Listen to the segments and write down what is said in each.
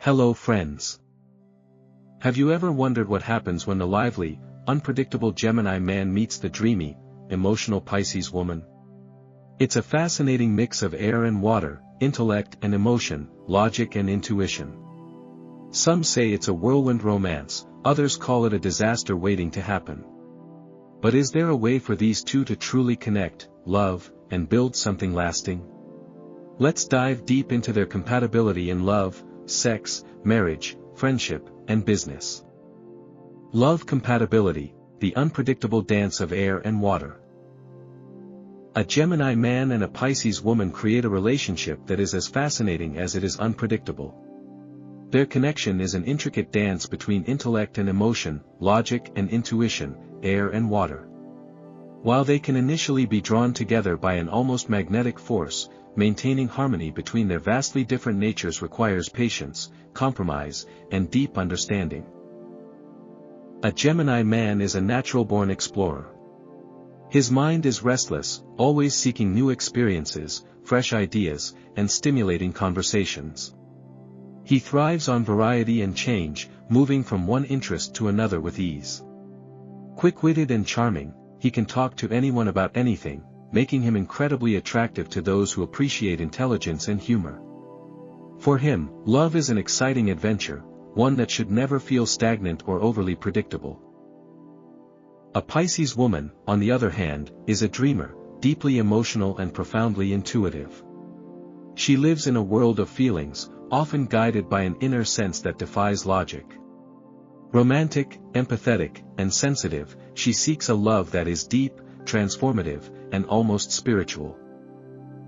Hello friends. Have you ever wondered what happens when the lively, unpredictable Gemini man meets the dreamy, emotional Pisces woman? It's a fascinating mix of air and water, intellect and emotion, logic and intuition. Some say it's a whirlwind romance, others call it a disaster waiting to happen. But is there a way for these two to truly connect, love, and build something lasting? Let's dive deep into their compatibility in love, sex, marriage, friendship, and business. Love compatibility, the unpredictable dance of air and water. A Gemini man and a Pisces woman create a relationship that is as fascinating as it is unpredictable. Their connection is an intricate dance between intellect and emotion, logic and intuition, air and water. While they can initially be drawn together by an almost magnetic force, maintaining harmony between their vastly different natures requires patience, compromise, and deep understanding. A Gemini man is a natural-born explorer. His mind is restless, always seeking new experiences, fresh ideas, and stimulating conversations. He thrives on variety and change, moving from one interest to another with ease. Quick-witted and charming, he can talk to anyone about anything, making him incredibly attractive to those who appreciate intelligence and humor. For him, love is an exciting adventure, one that should never feel stagnant or overly predictable. A Pisces woman, on the other hand, is a dreamer, deeply emotional and profoundly intuitive. She lives in a world of feelings, often guided by an inner sense that defies logic. Romantic, empathetic, and sensitive, she seeks a love that is deep, transformative, and almost spiritual.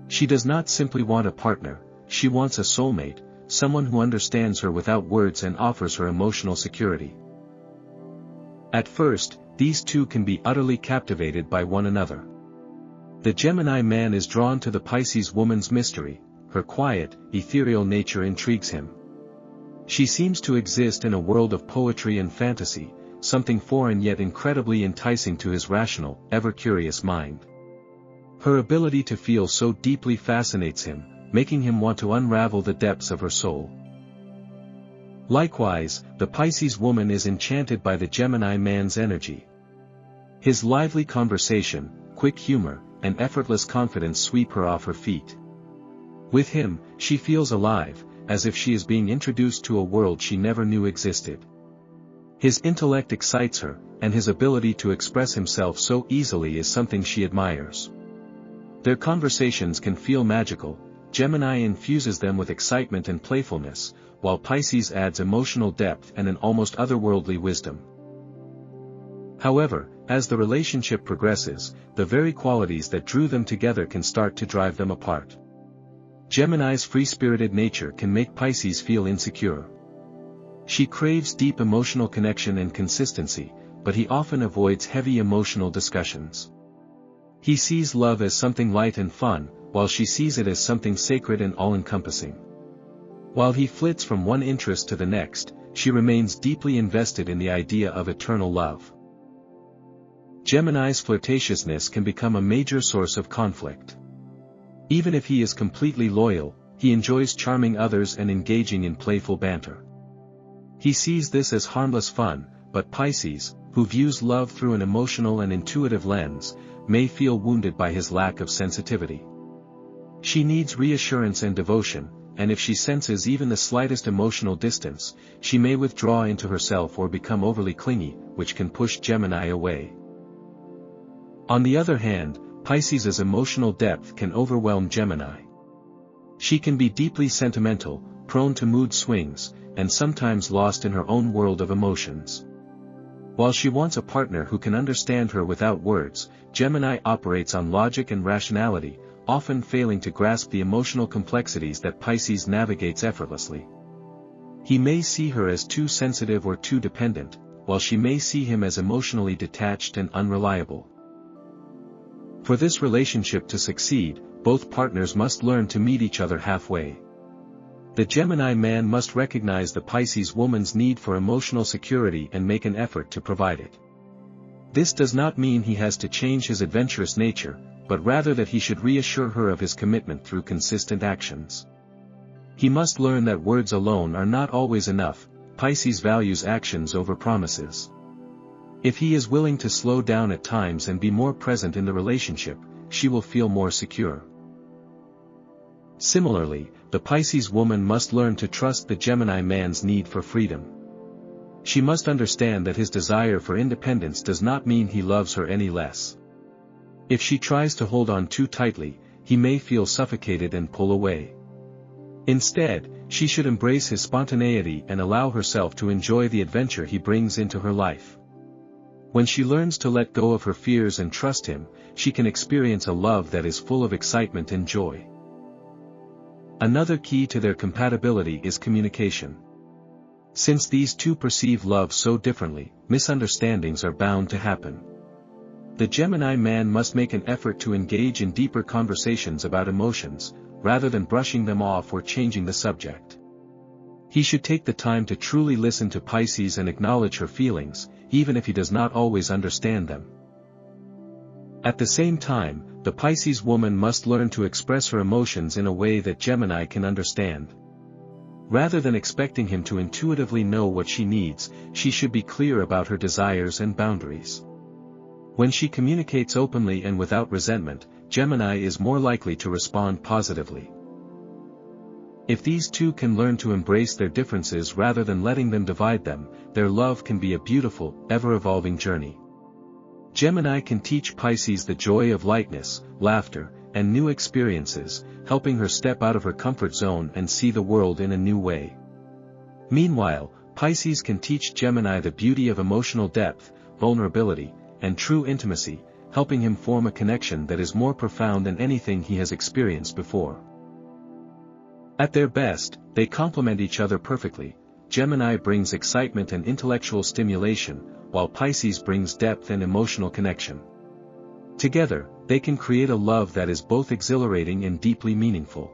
She does not simply want a partner, she wants a soulmate, someone who understands her without words and offers her emotional security. At first, these two can be utterly captivated by one another. The Gemini man is drawn to the Pisces woman's mystery, her quiet, ethereal nature intrigues him. She seems to exist in a world of poetry and fantasy, something foreign yet incredibly enticing to his rational, ever-curious mind. Her ability to feel so deeply fascinates him, making him want to unravel the depths of her soul. Likewise, the Pisces woman is enchanted by the Gemini man's energy. His lively conversation, quick humor, and effortless confidence sweep her off her feet. With him, she feels alive, as if she is being introduced to a world she never knew existed. His intellect excites her, and his ability to express himself so easily is something she admires. Their conversations can feel magical, Gemini infuses them with excitement and playfulness, while Pisces adds emotional depth and an almost otherworldly wisdom. However, as the relationship progresses, the very qualities that drew them together can start to drive them apart. Gemini's free-spirited nature can make Pisces feel insecure. She craves deep emotional connection and consistency, but he often avoids heavy emotional discussions. He sees love as something light and fun, while she sees it as something sacred and all-encompassing. While he flits from one interest to the next, she remains deeply invested in the idea of eternal love. Gemini's flirtatiousness can become a major source of conflict. Even if he is completely loyal, he enjoys charming others and engaging in playful banter. He sees this as harmless fun, but Pisces, who views love through an emotional and intuitive lens, may feel wounded by his lack of sensitivity. She needs reassurance and devotion, and if she senses even the slightest emotional distance, she may withdraw into herself or become overly clingy, which can push Gemini away. On the other hand, Pisces' emotional depth can overwhelm Gemini. She can be deeply sentimental, prone to mood swings, and sometimes lost in her own world of emotions. While she wants a partner who can understand her without words, Gemini operates on logic and rationality, often failing to grasp the emotional complexities that Pisces navigates effortlessly. He may see her as too sensitive or too dependent, while she may see him as emotionally detached and unreliable. For this relationship to succeed, both partners must learn to meet each other halfway. The Gemini man must recognize the Pisces woman's need for emotional security and make an effort to provide it. This does not mean he has to change his adventurous nature, but rather that he should reassure her of his commitment through consistent actions. He must learn that words alone are not always enough. Pisces values actions over promises. If he is willing to slow down at times and be more present in the relationship, she will feel more secure. Similarly, the Pisces woman must learn to trust the Gemini man's need for freedom. She must understand that his desire for independence does not mean he loves her any less. If she tries to hold on too tightly, he may feel suffocated and pull away. Instead, she should embrace his spontaneity and allow herself to enjoy the adventure he brings into her life. When she learns to let go of her fears and trust him, she can experience a love that is full of excitement and joy. Another key to their compatibility is communication. Since these two perceive love so differently, misunderstandings are bound to happen. The Gemini man must make an effort to engage in deeper conversations about emotions, rather than brushing them off or changing the subject. He should take the time to truly listen to Pisces and acknowledge her feelings, even if he does not always understand them. At the same time, the Pisces woman must learn to express her emotions in a way that Gemini can understand. Rather than expecting him to intuitively know what she needs, she should be clear about her desires and boundaries. When she communicates openly and without resentment, Gemini is more likely to respond positively. If these two can learn to embrace their differences rather than letting them divide them, their love can be a beautiful, ever-evolving journey. Gemini can teach Pisces the joy of lightness, laughter, and new experiences, helping her step out of her comfort zone and see the world in a new way. Meanwhile, Pisces can teach Gemini the beauty of emotional depth, vulnerability, and true intimacy, helping him form a connection that is more profound than anything he has experienced before. At their best, they complement each other perfectly. Gemini brings excitement and intellectual stimulation, while Pisces brings depth and emotional connection. Together, they can create a love that is both exhilarating and deeply meaningful.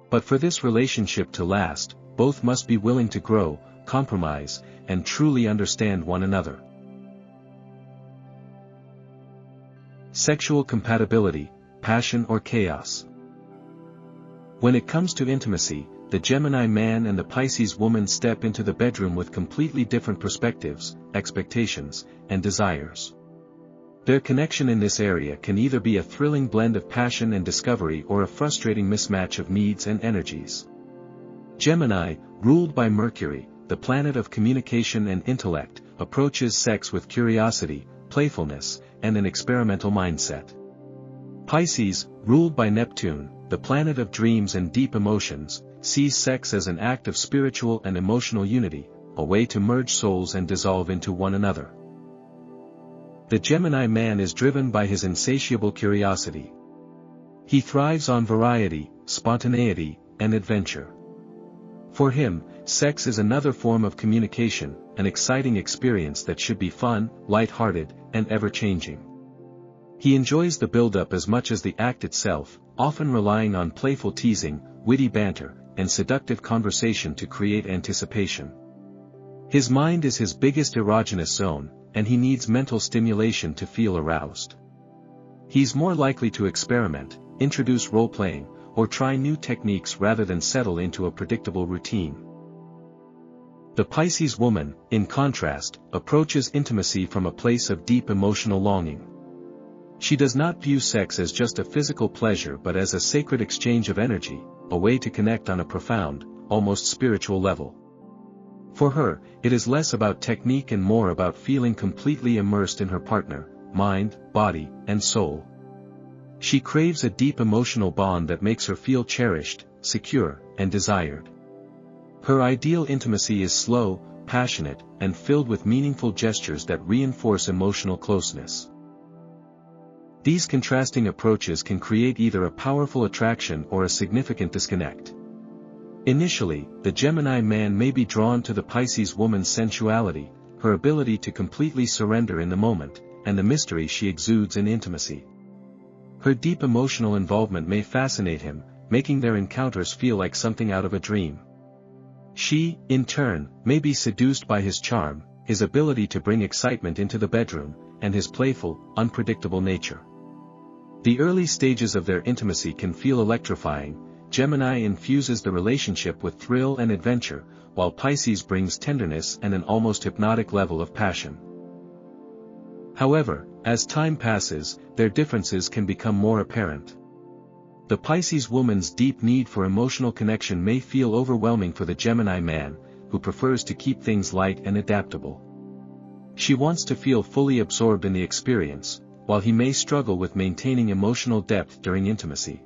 But for this relationship to last, both must be willing to grow, compromise, and truly understand one another. Sexual compatibility, passion or chaos. When it comes to intimacy, the Gemini man and the Pisces woman step into the bedroom with completely different perspectives, expectations, and desires. Their connection in this area can either be a thrilling blend of passion and discovery or a frustrating mismatch of needs and energies. Gemini, ruled by Mercury, the planet of communication and intellect, approaches sex with curiosity, playfulness, and an experimental mindset. Pisces, ruled by Neptune, the planet of dreams and deep emotions, sees sex as an act of spiritual and emotional unity, a way to merge souls and dissolve into one another. The Gemini man is driven by his insatiable curiosity. He thrives on variety, spontaneity, and adventure. For him, sex is another form of communication, an exciting experience that should be fun, light-hearted, and ever-changing. He enjoys the build-up as much as the act itself, often relying on playful teasing, witty banter, and seductive conversation to create anticipation. His mind is his biggest erogenous zone, and he needs mental stimulation to feel aroused. He's more likely to experiment, introduce role-playing, or try new techniques rather than settle into a predictable routine. The Pisces woman, in contrast, approaches intimacy from a place of deep emotional longing. She does not view sex as just a physical pleasure but as a sacred exchange of energy, a way to connect on a profound, almost spiritual level. For her, it is less about technique and more about feeling completely immersed in her partner, mind, body, and soul. She craves a deep emotional bond that makes her feel cherished, secure, and desired. Her ideal intimacy is slow, passionate, and filled with meaningful gestures that reinforce emotional closeness. These contrasting approaches can create either a powerful attraction or a significant disconnect. Initially, the Gemini man may be drawn to the Pisces woman's sensuality, her ability to completely surrender in the moment, and the mystery she exudes in intimacy. Her deep emotional involvement may fascinate him, making their encounters feel like something out of a dream. She, in turn, may be seduced by his charm, his ability to bring excitement into the bedroom, and his playful, unpredictable nature. The early stages of their intimacy can feel electrifying. Gemini infuses the relationship with thrill and adventure, while Pisces brings tenderness and an almost hypnotic level of passion. However, as time passes, their differences can become more apparent. The Pisces woman's deep need for emotional connection may feel overwhelming for the Gemini man, who prefers to keep things light and adaptable. She wants to feel fully absorbed in the experience, while he may struggle with maintaining emotional depth during intimacy.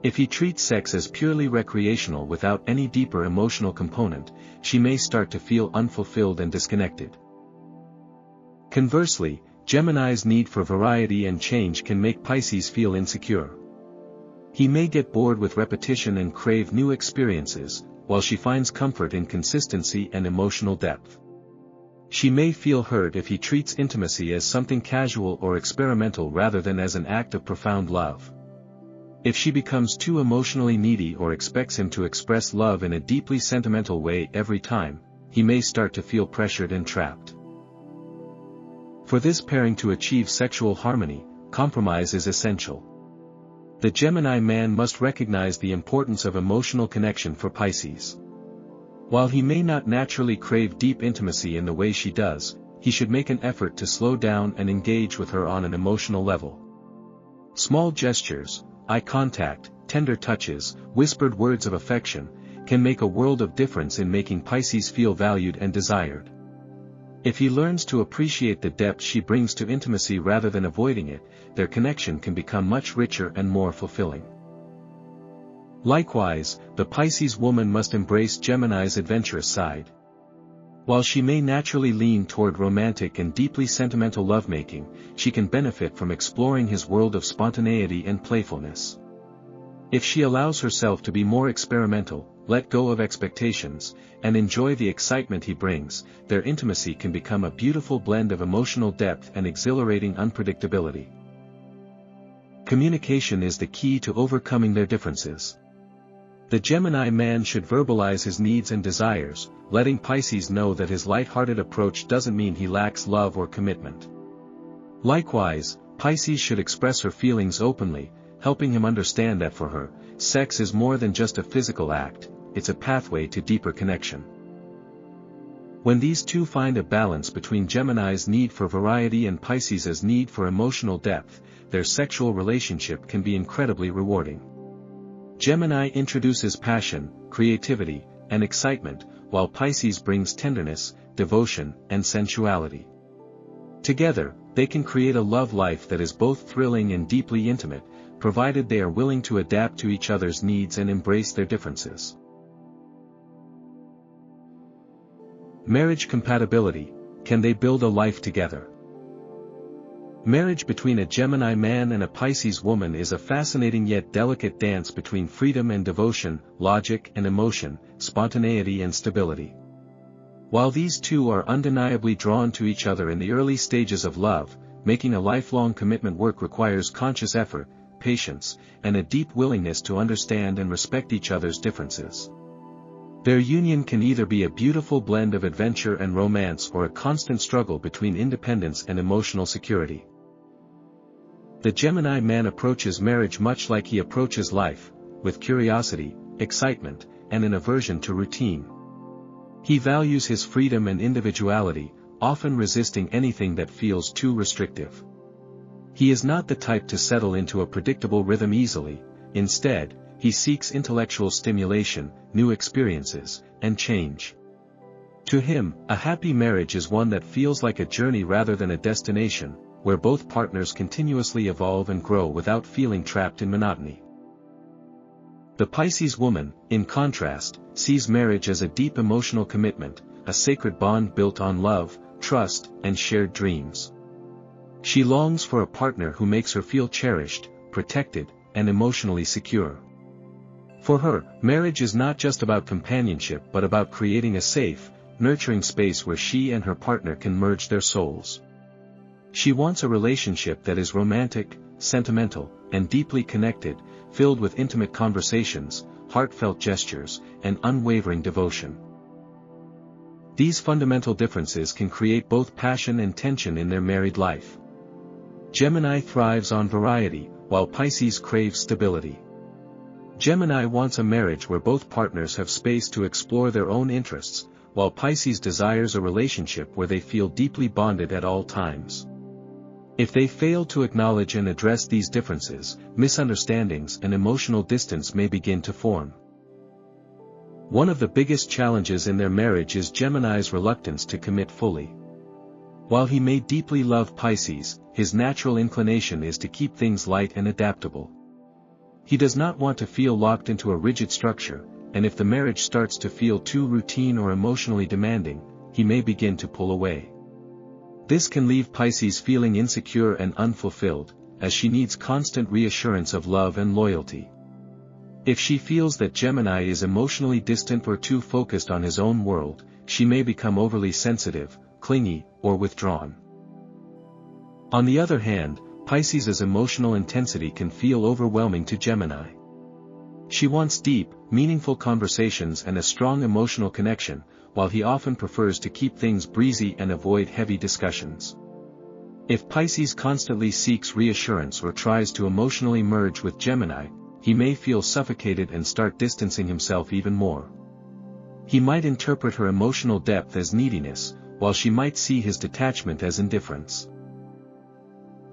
If he treats sex as purely recreational without any deeper emotional component, she may start to feel unfulfilled and disconnected. Conversely, Gemini's need for variety and change can make Pisces feel insecure. He may get bored with repetition and crave new experiences, while she finds comfort in consistency and emotional depth. She may feel hurt if he treats intimacy as something casual or experimental rather than as an act of profound love. If she becomes too emotionally needy or expects him to express love in a deeply sentimental way every time, he may start to feel pressured and trapped. For this pairing to achieve sexual harmony, compromise is essential. The Gemini man must recognize the importance of emotional connection for Pisces. While he may not naturally crave deep intimacy in the way she does, he should make an effort to slow down and engage with her on an emotional level. Small gestures, eye contact, tender touches, whispered words of affection, can make a world of difference in making Pisces feel valued and desired. If he learns to appreciate the depth she brings to intimacy rather than avoiding it, their connection can become much richer and more fulfilling. Likewise, the Pisces woman must embrace Gemini's adventurous side. While she may naturally lean toward romantic and deeply sentimental lovemaking, she can benefit from exploring his world of spontaneity and playfulness. If she allows herself to be more experimental, let go of expectations, and enjoy the excitement he brings, their intimacy can become a beautiful blend of emotional depth and exhilarating unpredictability. Communication is the key to overcoming their differences. The Gemini man should verbalize his needs and desires, letting Pisces know that his light-hearted approach doesn't mean he lacks love or commitment. Likewise, Pisces should express her feelings openly, helping him understand that for her, sex is more than just a physical act, it's a pathway to deeper connection. When these two find a balance between Gemini's need for variety and Pisces' need for emotional depth, their sexual relationship can be incredibly rewarding. Gemini introduces passion, creativity, and excitement, while Pisces brings tenderness, devotion, and sensuality. Together, they can create a love life that is both thrilling and deeply intimate, provided they are willing to adapt to each other's needs and embrace their differences. Marriage compatibility: can they build a life together? Marriage between a Gemini man and a Pisces woman is a fascinating yet delicate dance between freedom and devotion, logic and emotion, spontaneity and stability. While these two are undeniably drawn to each other in the early stages of love, making a lifelong commitment work requires conscious effort, patience, and a deep willingness to understand and respect each other's differences. Their union can either be a beautiful blend of adventure and romance or a constant struggle between independence and emotional security. The Gemini man approaches marriage much like he approaches life, with curiosity, excitement, and an aversion to routine. He values his freedom and individuality, often resisting anything that feels too restrictive. He is not the type to settle into a predictable rhythm easily. Instead, he seeks intellectual stimulation, new experiences, and change. To him, a happy marriage is one that feels like a journey rather than a destination, where both partners continuously evolve and grow without feeling trapped in monotony. The Pisces woman, in contrast, sees marriage as a deep emotional commitment, a sacred bond built on love, trust, and shared dreams. She longs for a partner who makes her feel cherished, protected, and emotionally secure. For her, marriage is not just about companionship but about creating a safe, nurturing space where she and her partner can merge their souls. She wants a relationship that is romantic, sentimental, and deeply connected, filled with intimate conversations, heartfelt gestures, and unwavering devotion. These fundamental differences can create both passion and tension in their married life. Gemini thrives on variety, while Pisces craves stability. Gemini wants a marriage where both partners have space to explore their own interests, while Pisces desires a relationship where they feel deeply bonded at all times. If they fail to acknowledge and address these differences, misunderstandings and emotional distance may begin to form. One of the biggest challenges in their marriage is Gemini's reluctance to commit fully. While he may deeply love Pisces, his natural inclination is to keep things light and adaptable. He does not want to feel locked into a rigid structure, and if the marriage starts to feel too routine or emotionally demanding, he may begin to pull away. This can leave Pisces feeling insecure and unfulfilled, as she needs constant reassurance of love and loyalty. If she feels that Gemini is emotionally distant or too focused on his own world, she may become overly sensitive, clingy, or withdrawn. On the other hand, Pisces' emotional intensity can feel overwhelming to Gemini. She wants deep, meaningful conversations and a strong emotional connection, while he often prefers to keep things breezy and avoid heavy discussions. If Pisces constantly seeks reassurance or tries to emotionally merge with Gemini, he may feel suffocated and start distancing himself even more. He might interpret her emotional depth as neediness, while she might see his detachment as indifference.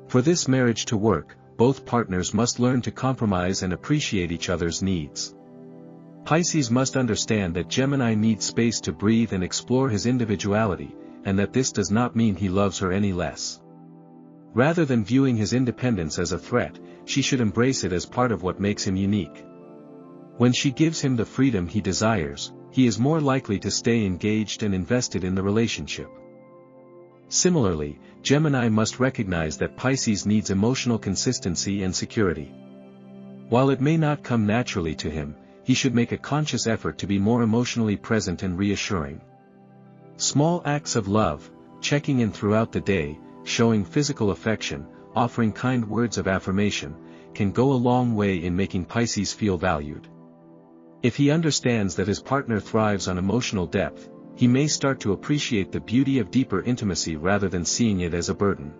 For this marriage to work, both partners must learn to compromise and appreciate each other's needs. Pisces must understand that Gemini needs space to breathe and explore his individuality, and that this does not mean he loves her any less. Rather than viewing his independence as a threat, she should embrace it as part of what makes him unique. When she gives him the freedom he desires, he is more likely to stay engaged and invested in the relationship. Similarly, Gemini must recognize that Pisces needs emotional consistency and security. While it may not come naturally to him, he should make a conscious effort to be more emotionally present and reassuring. Small acts of love, checking in throughout the day, showing physical affection, offering kind words of affirmation, can go a long way in making Pisces feel valued. If he understands that his partner thrives on emotional depth, he may start to appreciate the beauty of deeper intimacy rather than seeing it as a burden.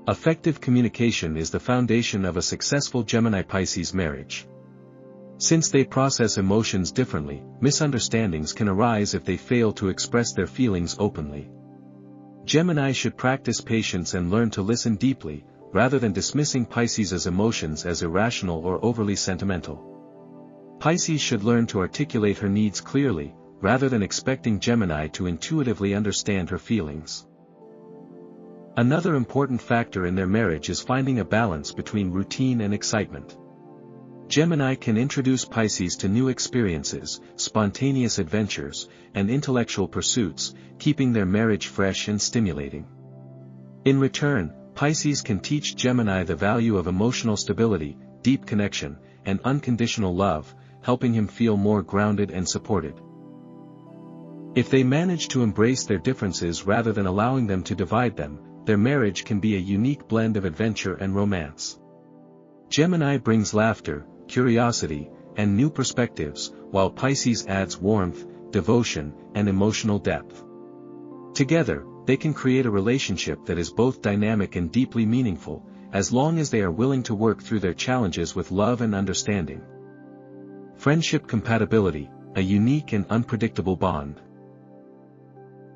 Effective communication is the foundation of a successful Gemini-Pisces marriage. Since they process emotions differently, misunderstandings can arise if they fail to express their feelings openly. Gemini should practice patience and learn to listen deeply, rather than dismissing Pisces' emotions as irrational or overly sentimental. Pisces should learn to articulate her needs clearly, rather than expecting Gemini to intuitively understand her feelings. Another important factor in their marriage is finding a balance between routine and excitement. Gemini can introduce Pisces to new experiences, spontaneous adventures, and intellectual pursuits, keeping their marriage fresh and stimulating. In return, Pisces can teach Gemini the value of emotional stability, deep connection, and unconditional love, helping him feel more grounded and supported. If they manage to embrace their differences rather than allowing them to divide them, their marriage can be a unique blend of adventure and romance. Gemini brings laughter, curiosity, and new perspectives, while Pisces adds warmth, devotion, and emotional depth. Together, they can create a relationship that is both dynamic and deeply meaningful, as long as they are willing to work through their challenges with love and understanding. Friendship compatibility, a unique and unpredictable bond.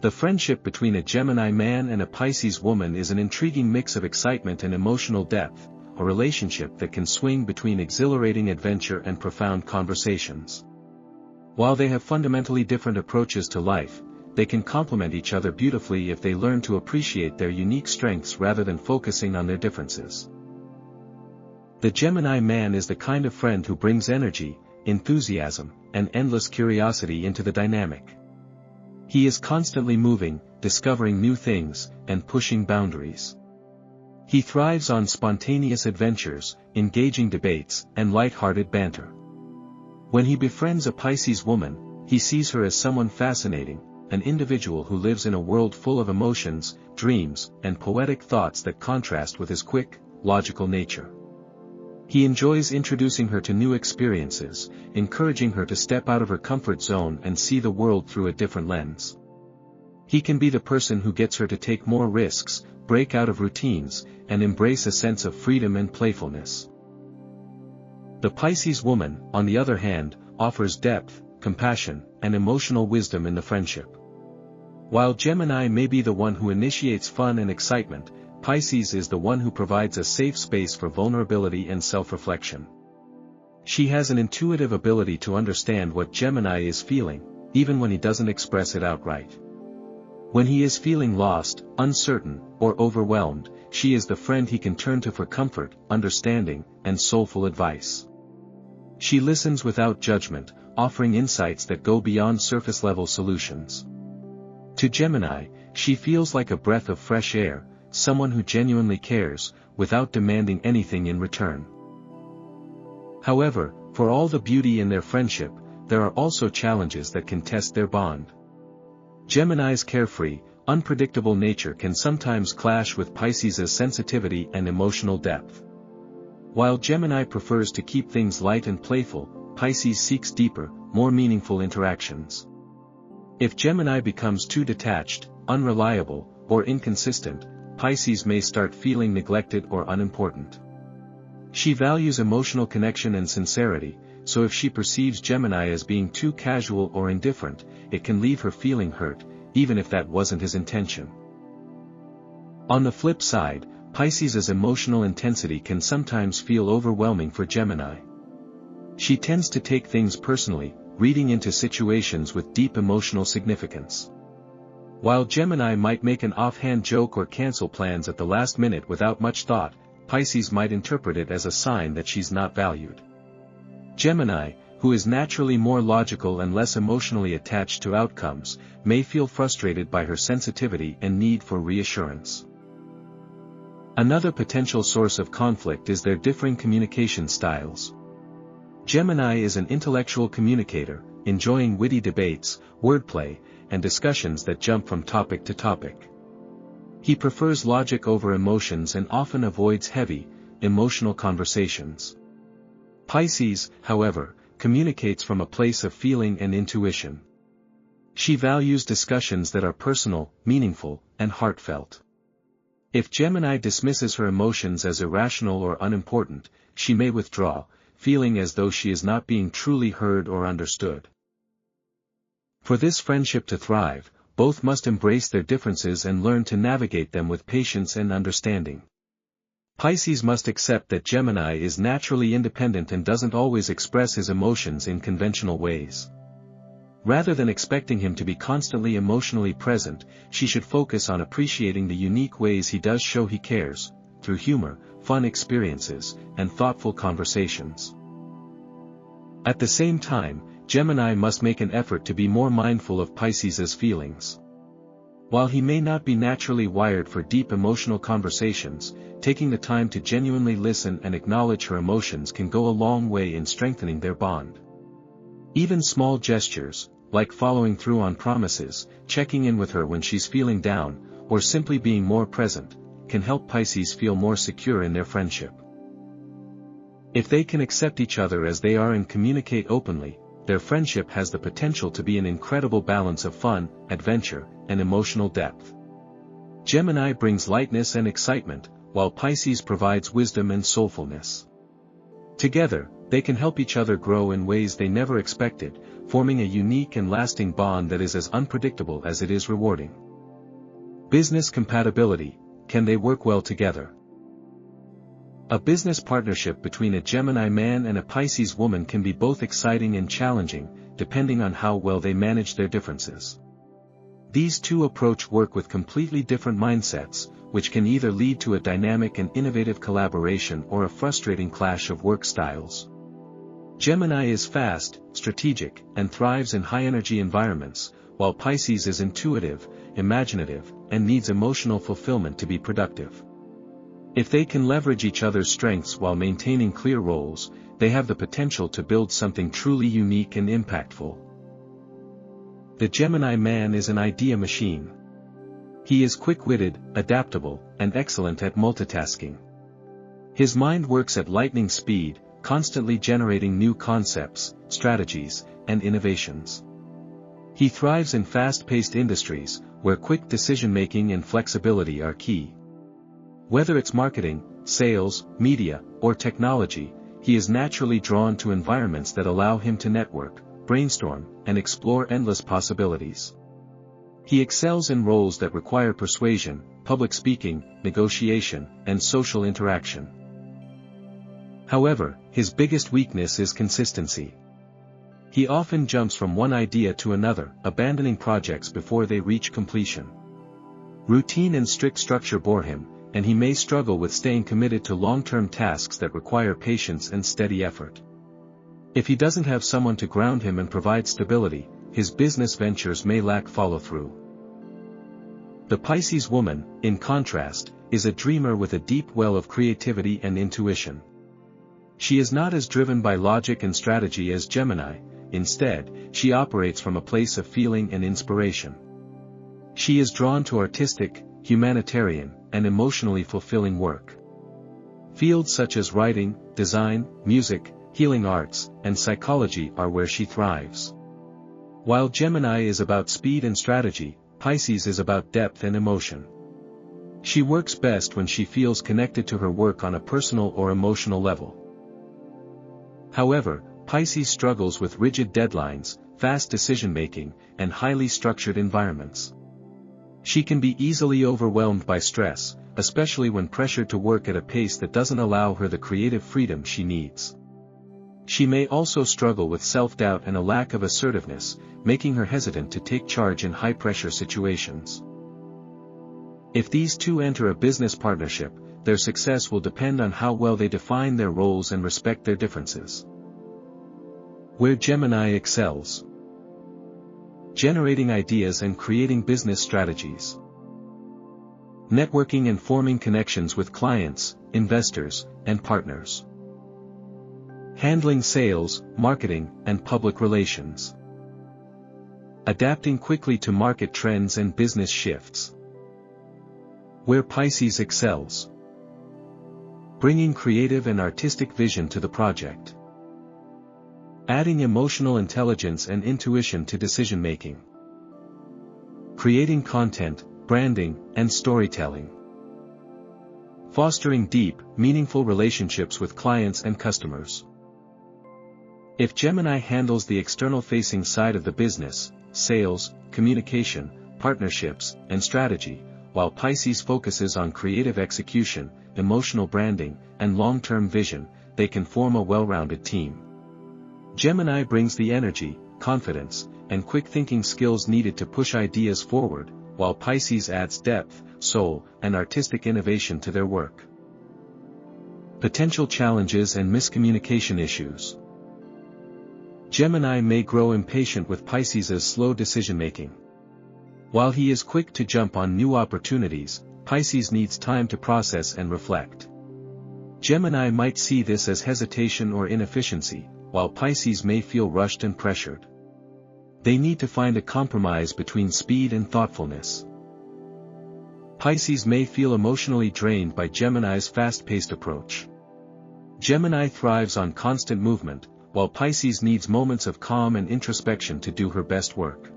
The friendship between a Gemini man and a Pisces woman is an intriguing mix of excitement and emotional depth, a relationship that can swing between exhilarating adventure and profound conversations. While they have fundamentally different approaches to life, they can complement each other beautifully if they learn to appreciate their unique strengths rather than focusing on their differences. The Gemini man is the kind of friend who brings energy, enthusiasm, and endless curiosity into the dynamic. He is constantly moving, discovering new things, and pushing boundaries. He thrives on spontaneous adventures, engaging debates, and light-hearted banter. When he befriends a Pisces woman, he sees her as someone fascinating, an individual who lives in a world full of emotions, dreams, and poetic thoughts that contrast with his quick, logical nature. He enjoys introducing her to new experiences, encouraging her to step out of her comfort zone and see the world through a different lens. He can be the person who gets her to take more risks, break out of routines, and embrace a sense of freedom and playfulness. The Pisces woman, on the other hand, offers depth, compassion, and emotional wisdom in the friendship. While Gemini may be the one who initiates fun and excitement, Pisces is the one who provides a safe space for vulnerability and self-reflection. She has an intuitive ability to understand what Gemini is feeling, even when he doesn't express it outright. When he is feeling lost, uncertain, or overwhelmed, she is the friend he can turn to for comfort, understanding, and soulful advice. She listens without judgment, offering insights that go beyond surface-level solutions. To Gemini, she feels like a breath of fresh air, someone who genuinely cares, without demanding anything in return. However, for all the beauty in their friendship, there are also challenges that can test their bond. Gemini's carefree, unpredictable nature can sometimes clash with Pisces' sensitivity and emotional depth. While Gemini prefers to keep things light and playful, Pisces seeks deeper, more meaningful interactions. If Gemini becomes too detached, unreliable, or inconsistent, Pisces may start feeling neglected or unimportant. She values emotional connection and sincerity, so if she perceives Gemini as being too casual or indifferent, it can leave her feeling hurt, even if that wasn't his intention. On the flip side, Pisces' emotional intensity can sometimes feel overwhelming for Gemini. She tends to take things personally, reading into situations with deep emotional significance. While Gemini might make an offhand joke or cancel plans at the last minute without much thought, Pisces might interpret it as a sign that she's not valued. Gemini, who is naturally more logical and less emotionally attached to outcomes, may feel frustrated by her sensitivity and need for reassurance. Another potential source of conflict is their differing communication styles. Gemini is an intellectual communicator, enjoying witty debates, wordplay, and discussions that jump from topic to topic. He prefers logic over emotions and often avoids heavy, emotional conversations. Pisces, however, communicates from a place of feeling and intuition. She values discussions that are personal, meaningful, and heartfelt. If Gemini dismisses her emotions as irrational or unimportant, she may withdraw, feeling as though she is not being truly heard or understood. For this friendship to thrive, both must embrace their differences and learn to navigate them with patience and understanding. Pisces must accept that Gemini is naturally independent and doesn't always express his emotions in conventional ways. Rather than expecting him to be constantly emotionally present, she should focus on appreciating the unique ways he does show he cares, through humor, fun experiences, and thoughtful conversations. At the same time, Gemini must make an effort to be more mindful of Pisces' feelings. While he may not be naturally wired for deep emotional conversations, taking the time to genuinely listen and acknowledge her emotions can go a long way in strengthening their bond. Even small gestures, like following through on promises, checking in with her when she's feeling down, or simply being more present, can help Pisces feel more secure in their friendship. If they can accept each other as they are and communicate openly, their friendship has the potential to be an incredible balance of fun, adventure, and emotional depth. Gemini brings lightness and excitement, while Pisces provides wisdom and soulfulness. Together, they can help each other grow in ways they never expected, forming a unique and lasting bond that is as unpredictable as it is rewarding. Business compatibility: can they work well together? A business partnership between a Gemini man and a Pisces woman can be both exciting and challenging, depending on how well they manage their differences. These two approach work with completely different mindsets, which can either lead to a dynamic and innovative collaboration or a frustrating clash of work styles. Gemini is fast, strategic, and thrives in high-energy environments, while Pisces is intuitive, imaginative, and needs emotional fulfillment to be productive. If they can leverage each other's strengths while maintaining clear roles, they have the potential to build something truly unique and impactful. The Gemini man is an idea machine. He is quick-witted, adaptable, and excellent at multitasking. His mind works at lightning speed, constantly generating new concepts, strategies, and innovations. He thrives in fast-paced industries, where quick decision-making and flexibility are key. Whether it's marketing, sales, media, or technology, he is naturally drawn to environments that allow him to network, brainstorm, and explore endless possibilities. He excels in roles that require persuasion, public speaking, negotiation, and social interaction. However, his biggest weakness is consistency. He often jumps from one idea to another, abandoning projects before they reach completion. Routine and strict structure bore him, and he may struggle with staying committed to long-term tasks that require patience and steady effort. If he doesn't have someone to ground him and provide stability, his business ventures may lack follow-through. The Pisces woman, in contrast, is a dreamer with a deep well of creativity and intuition. She is not as driven by logic and strategy as Gemini. Instead, she operates from a place of feeling and inspiration. She is drawn to artistic, humanitarian, and emotionally fulfilling work. Fields such as writing, design, music, healing arts, and psychology are where she thrives. While Gemini is about speed and strategy, Pisces is about depth and emotion. She works best when she feels connected to her work on a personal or emotional level. However, Pisces struggles with rigid deadlines, fast decision-making, and highly structured environments. She can be easily overwhelmed by stress, especially when pressured to work at a pace that doesn't allow her the creative freedom she needs. She may also struggle with self-doubt and a lack of assertiveness, making her hesitant to take charge in high-pressure situations. If these two enter a business partnership, their success will depend on how well they define their roles and respect their differences. Where Gemini excels: generating ideas and creating business strategies. Networking and forming connections with clients, investors, and partners. Handling sales, marketing, and public relations. Adapting quickly to market trends and business shifts. Where Pisces excels: bringing creative and artistic vision to the project. Adding emotional intelligence and intuition to decision-making. Creating content, branding, and storytelling. Fostering deep, meaningful relationships with clients and customers. If Gemini handles the external-facing side of the business, sales, communication, partnerships, and strategy, while Pisces focuses on creative execution, emotional branding, and long-term vision, they can form a well-rounded team. Gemini brings the energy, confidence, and quick-thinking skills needed to push ideas forward, while Pisces adds depth, soul, and artistic innovation to their work. Potential challenges and miscommunication issues. Gemini may grow impatient with Pisces' slow decision-making. While he is quick to jump on new opportunities, Pisces needs time to process and reflect. Gemini might see this as hesitation or inefficiency, while Pisces may feel rushed and pressured. They need to find a compromise between speed and thoughtfulness. Pisces may feel emotionally drained by Gemini's fast-paced approach. Gemini thrives on constant movement, while Pisces needs moments of calm and introspection to do her best work.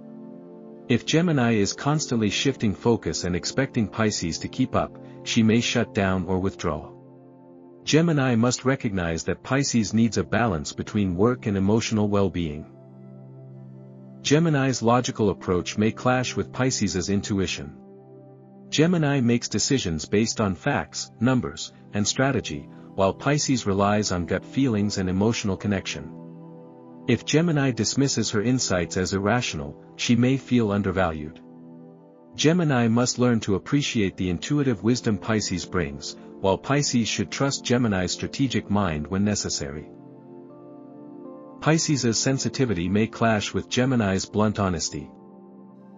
If Gemini is constantly shifting focus and expecting Pisces to keep up, she may shut down or withdraw. Gemini must recognize that Pisces needs a balance between work and emotional well-being. Gemini's logical approach may clash with Pisces' intuition. Gemini makes decisions based on facts, numbers, and strategy, while Pisces relies on gut feelings and emotional connection. If Gemini dismisses her insights as irrational, she may feel undervalued. Gemini must learn to appreciate the intuitive wisdom Pisces brings, while Pisces should trust Gemini's strategic mind when necessary. Pisces' sensitivity may clash with Gemini's blunt honesty.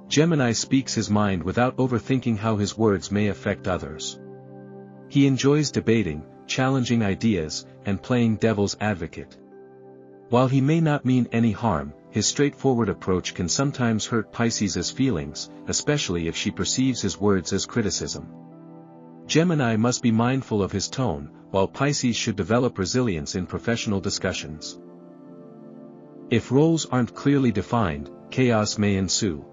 Gemini speaks his mind without overthinking how his words may affect others. He enjoys debating, challenging ideas, and playing devil's advocate. While he may not mean any harm, his straightforward approach can sometimes hurt Pisces' feelings, especially if she perceives his words as criticism. Gemini must be mindful of his tone, while Pisces should develop resilience in professional discussions. If roles aren't clearly defined, chaos may ensue.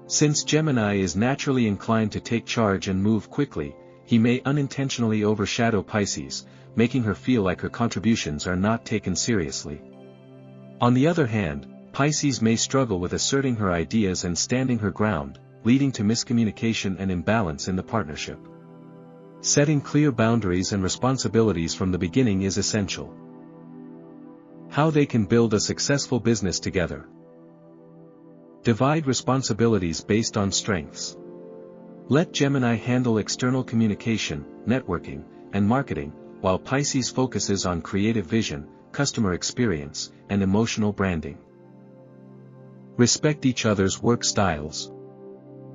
Since Gemini is naturally inclined to take charge and move quickly, he may unintentionally overshadow Pisces, making her feel like her contributions are not taken seriously. On the other hand, Pisces may struggle with asserting her ideas and standing her ground, leading to miscommunication and imbalance in the partnership. Setting clear boundaries and responsibilities from the beginning is essential. How they can build a successful business together. Divide responsibilities based on strengths. Let Gemini handle external communication, networking, and marketing, while Pisces focuses on creative vision, customer experience, and emotional branding. Respect each other's work styles.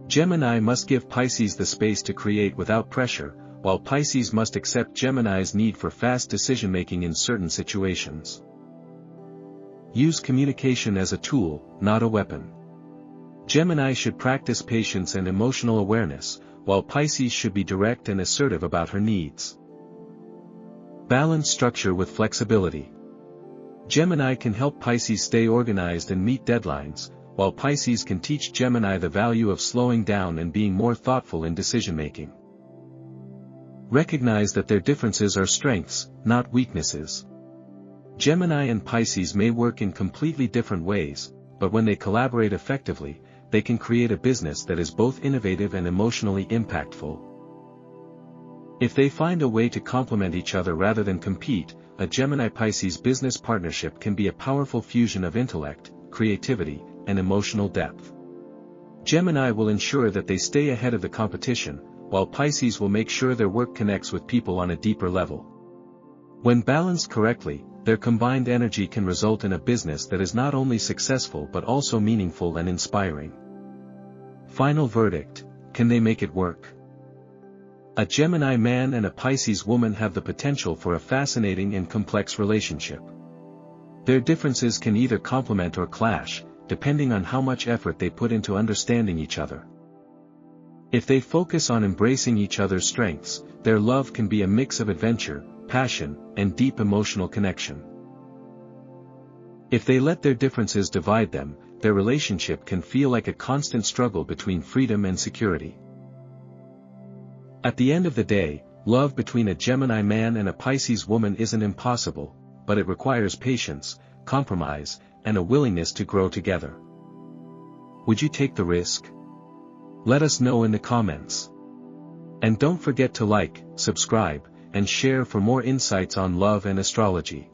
Gemini must give Pisces the space to create without pressure, while Pisces must accept Gemini's need for fast decision-making in certain situations. Use communication as a tool, not a weapon. Gemini should practice patience and emotional awareness, while Pisces should be direct and assertive about her needs. Balance structure with flexibility. Gemini can help Pisces stay organized and meet deadlines, while Pisces can teach Gemini the value of slowing down and being more thoughtful in decision-making. Recognize that their differences are strengths, not weaknesses. Gemini and Pisces may work in completely different ways, but when they collaborate effectively, they can create a business that is both innovative and emotionally impactful. If they find a way to complement each other rather than compete, a Gemini-Pisces business partnership can be a powerful fusion of intellect, creativity, and emotional depth. Gemini will ensure that they stay ahead of the competition, while Pisces will make sure their work connects with people on a deeper level. When balanced correctly, their combined energy can result in a business that is not only successful but also meaningful and inspiring. Final verdict: can they make it work? A Gemini man and a Pisces woman have the potential for a fascinating and complex relationship. Their differences can either complement or clash, depending on how much effort they put into understanding each other. If they focus on embracing each other's strengths, their love can be a mix of adventure, passion, and deep emotional connection. If they let their differences divide them, their relationship can feel like a constant struggle between freedom and security. At the end of the day, love between a Gemini man and a Pisces woman isn't impossible, but it requires patience, compromise, and a willingness to grow together. Would you take the risk? Let us know in the comments. And don't forget to like, subscribe, and share for more insights on love and astrology.